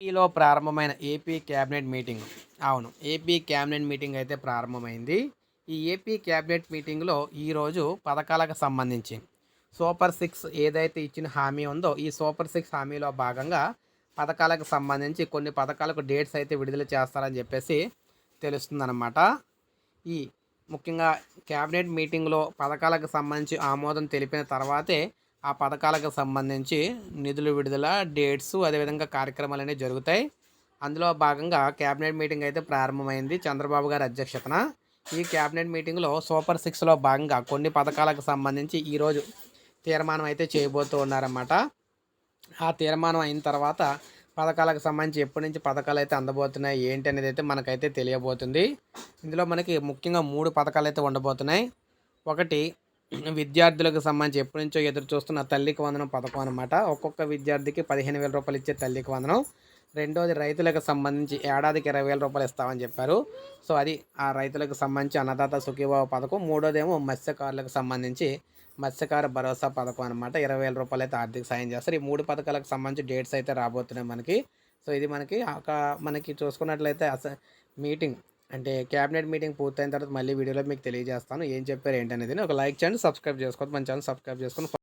ఏపీలో ప్రారంభమైన AP cabinet meeting. అవును. ఏపీ క్యాబినెట్ మీటింగ్ అయితే ప్రారంభమైంది. ఈ ఏపీ క్యాబినెట్ మీటింగ్‌లో ఈరోజు పథకాలకు సంబంధించి సూపర్ సిక్స్ ఏదైతే ఇచ్చిన హామీ ఉందో, ఈ సూపర్ సిక్స్ హామీలో భాగంగా పథకాలకు సంబంధించి కొన్ని పథకాలకు డేట్స్ అయితే విడుదల చేస్తారని చెప్పేసి తెలుస్తుందనమాట. ఈ ముఖ్యంగా క్యాబినెట్ మీటింగ్‌లో పథకాలకు సంబంధించి ఆమోదం తెలిపిన తర్వాతే ఆ పథకాలకు సంబంధించి నిధులు విడుదల, డేట్స్ అదేవిధంగా కార్యక్రమాలనేవి జరుగుతాయి. అందులో భాగంగా క్యాబినెట్ మీటింగ్ అయితే ప్రారంభమైంది చంద్రబాబు గారి అధ్యక్షతన. ఈ క్యాబినెట్ మీటింగ్‌లో సూపర్ సిక్స్‌లో భాగంగా కొన్ని పథకాలకు సంబంధించి ఈరోజు తీర్మానం అయితే చేయబోతూ ఉన్నారన్నమాట. ఆ తీర్మానం అయిన తర్వాత పథకాలకు సంబంధించి ఎప్పటి నుంచి పథకాలు అయితే అందబోతున్నాయి ఏంటి అనేది అయితే మనకైతే తెలియబోతుంది. ఇందులో మనకి ముఖ్యంగా 3 పథకాలు అయితే ఉండబోతున్నాయి. ఒకటి విద్యార్థులకు సంబంధించి ఎప్పటి నుంచో ఎదురు చూస్తున్న తల్లికి వందనం పథకం అనమాట. ఒక్కొక్క విద్యార్థికి 15,000 రూపాయలు ఇచ్చే తల్లికి వందనం. రెండోది రైతులకు సంబంధించి ఏడాదికి 20,000 రూపాయలు ఇస్తామని చెప్పారు. సో అది ఆ రైతులకు సంబంధించి అన్నదాత సుఖీభావ పథకం. మూడోదేమో మత్స్యకారులకు సంబంధించి మత్స్యకార భరోసా పథకం అనమాట. 20,000 రూపాయలు అయితే ఆర్థిక సాయం చేస్తారు. ఈ 3 పథకాలకు సంబంధించి డేట్స్ అయితే రాబోతున్నాయి మనకి. సో ఇది మనకి చూసుకున్నట్లయితే మీటింగ్ అంటే క్యాబినెట్ మీటింగ్ పూర్తయిన తర్వాత మళ్ళీ వీడియోలో మీకు తెలియజేస్తాను. ఏం చెప్పారు ఏంటనేది. ఒక లైక్ చేయండి, సబ్స్క్రైబ్ చేసుకోవద్దు. మన ఛానల్ సబ్స్క్రైబ్ చేసుకొని